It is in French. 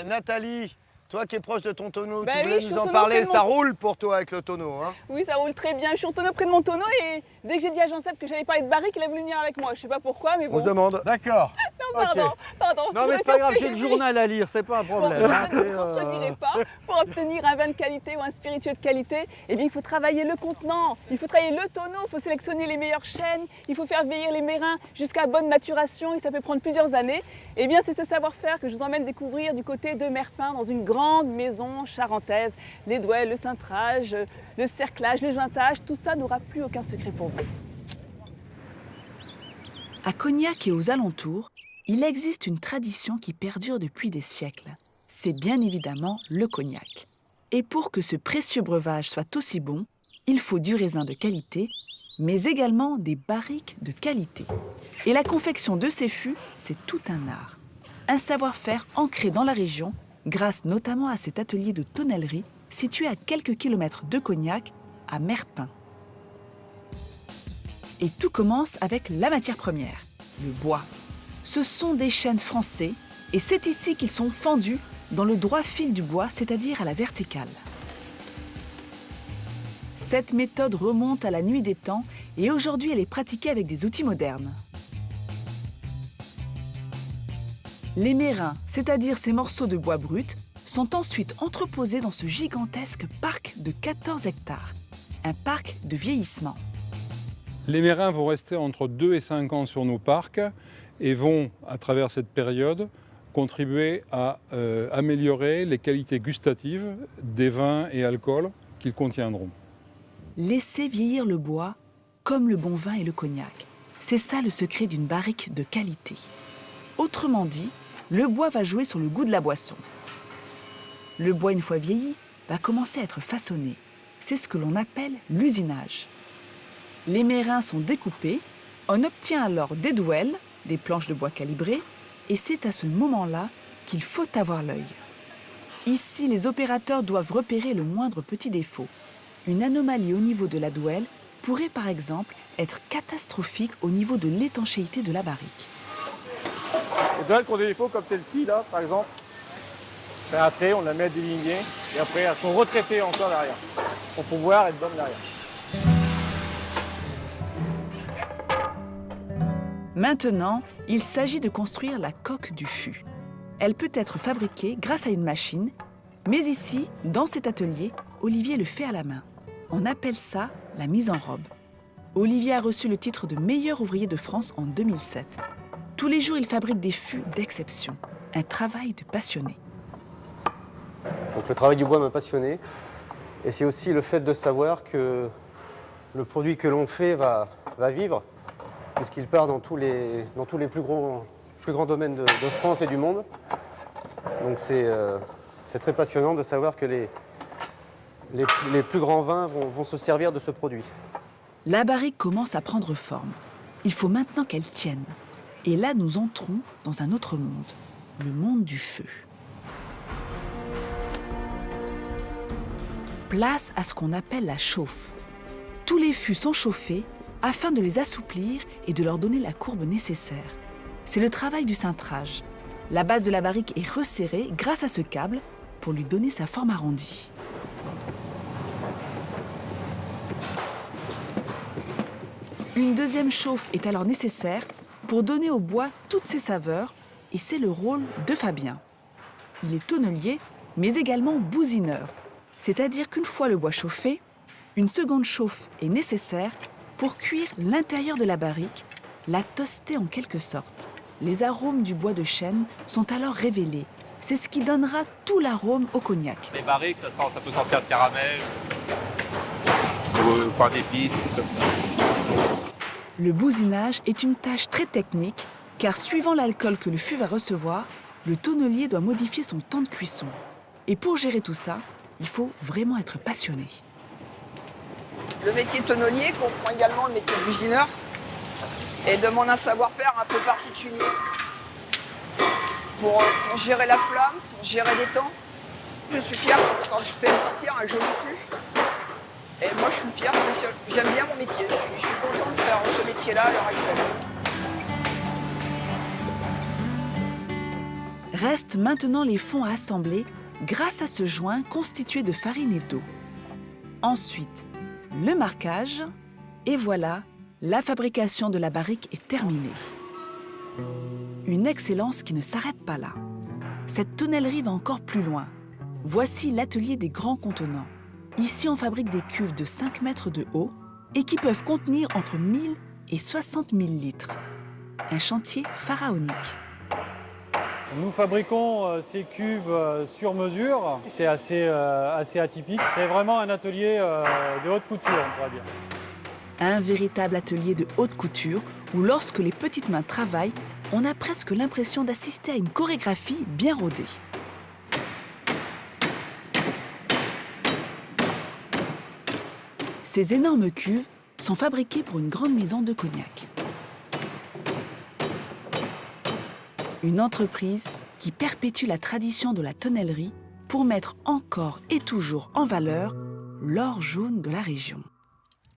Nathalie, toi qui es proche de ton tonneau, Bah tu oui, voulais je suis nous au en tonneau parler, près de ça mon- roule pour toi avec le tonneau, hein? Oui, ça roule très bien. Je suis en tonneau près de mon tonneau et dès que j'ai dit à Jean-Seb que j'allais parler de barrique, il a voulu venir avec moi. Je sais pas pourquoi, mais On bon. se demande. D'accord. Pardon, pardon. Non Je mais vais c'est pas faire ce grave, que j'ai le dit. journal à lire, c'est pas un Bon, problème. hein, je ne c'est, contredirai pas. Pour obtenir un vin de qualité ou un spiritueux de qualité, eh bien, il faut travailler le contenant, il faut travailler le tonneau, il faut sélectionner les meilleures chênes, il faut faire vieillir les mérins jusqu'à bonne maturation et ça peut prendre plusieurs années. Eh bien, c'est ce savoir-faire que je vous emmène découvrir du côté de Merpin, dans une grande maison charentaise. Les douelles, le cintrage, le cerclage, le jointage, tout ça n'aura plus aucun secret pour vous. À Cognac et aux alentours, il existe une tradition qui perdure depuis des siècles. C'est bien évidemment le cognac. Et pour que ce précieux breuvage soit aussi bon, il faut du raisin de qualité, mais également des barriques de qualité. Et la confection de ces fûts, c'est tout un art. Un savoir-faire ancré dans la région, grâce notamment à cet atelier de tonnellerie situé à quelques kilomètres de Cognac, à Merpin. Et tout commence avec la matière première, le bois. Ce sont des chênes français et c'est ici qu'ils sont fendus dans le droit fil du bois, c'est-à-dire à la verticale. Cette méthode remonte à la nuit des temps et aujourd'hui elle est pratiquée avec des outils modernes. Les mérins, c'est-à-dire ces morceaux de bois brut, sont ensuite entreposés dans ce gigantesque parc de 14 hectares, un parc de vieillissement. Les mérins vont rester entre 2 et 5 ans sur nos parcs et vont, à travers cette période, contribuer à améliorer les qualités gustatives des vins et alcools qu'ils contiendront. Laisser vieillir le bois comme le bon vin et le cognac. C'est ça le secret d'une barrique de qualité. Autrement dit, le bois va jouer sur le goût de la boisson. Le bois, une fois vieilli, va commencer à être façonné. C'est ce que l'on appelle l'usinage. Les mérins sont découpés, on obtient alors des douelles, des planches de bois calibrées, et c'est à ce moment-là qu'il faut avoir l'œil. Ici, les opérateurs doivent repérer le moindre petit défaut. Une anomalie au niveau de la douelle pourrait par exemple être catastrophique au niveau de l'étanchéité de la barrique. Les douelles qui ont des défauts comme celle-ci, là, par exemple, c'est un trait, on la met à déligner, et après elles sont retraitées encore derrière, pour pouvoir être bonnes derrière. Maintenant, il s'agit de construire la coque du fût. Elle peut être fabriquée grâce à une machine, mais ici, dans cet atelier, Olivier le fait à la main. On appelle ça la mise en robe. Olivier a reçu le titre de meilleur ouvrier de France en 2007. Tous les jours, il fabrique des fûts d'exception. Un travail de passionné. Donc le travail du bois m'a passionné. Et c'est aussi le fait de savoir que le produit que l'on fait va vivre, puisqu'il part dans tous les plus grands domaines de France et du monde. Donc c'est très passionnant de savoir que les plus grands vins vont se servir de ce produit. La barrique commence à prendre forme. Il faut maintenant qu'elle tienne. Et là, nous entrons dans un autre monde, le monde du feu. Place à ce qu'on appelle la chauffe. Tous les fûts sont chauffés afin de les assouplir et de leur donner la courbe nécessaire. C'est le travail du cintrage. La base de la barrique est resserrée grâce à ce câble pour lui donner sa forme arrondie. Une deuxième chauffe est alors nécessaire pour donner au bois toutes ses saveurs et c'est le rôle de Fabien. Il est tonnelier, mais également bousineur. C'est-à-dire qu'une fois le bois chauffé, une seconde chauffe est nécessaire pour cuire l'intérieur de la barrique, la toaster en quelque sorte. Les arômes du bois de chêne sont alors révélés. C'est ce qui donnera tout l'arôme au cognac. Les barriques, ça peut sentir le caramel, le pain d'épices, tout comme ça. Le bousinage est une tâche très technique, car suivant l'alcool que le fût va recevoir, le tonnelier doit modifier son temps de cuisson. Et pour gérer tout ça, il faut vraiment être passionné. Le métier de tonnelier comprend également le métier de busineur et demande un savoir-faire un peu particulier pour gérer la flamme, pour gérer les temps. Je suis fière quand je fais sortir un joli fût. Et moi, je suis fière, j'aime bien mon métier. Je suis content de faire ce métier-là à l'heure actuelle. Restent maintenant les fonds à assembler grâce à ce joint constitué de farine et d'eau. Ensuite, le marquage, et voilà, la fabrication de la barrique est terminée. Une excellence qui ne s'arrête pas là. Cette tonnellerie va encore plus loin. Voici l'atelier des grands contenants. Ici, on fabrique des cuves de 5 mètres de haut et qui peuvent contenir entre 1000 et 60 000 litres. Un chantier pharaonique. Nous fabriquons ces cuves sur mesure. C'est assez atypique. C'est vraiment un atelier de haute couture, on pourrait dire. Un véritable atelier de haute couture où lorsque les petites mains travaillent, on a presque l'impression d'assister à une chorégraphie bien rodée. Ces énormes cuves sont fabriquées pour une grande maison de cognac. Une entreprise qui perpétue la tradition de la tonnellerie pour mettre encore et toujours en valeur l'or jaune de la région.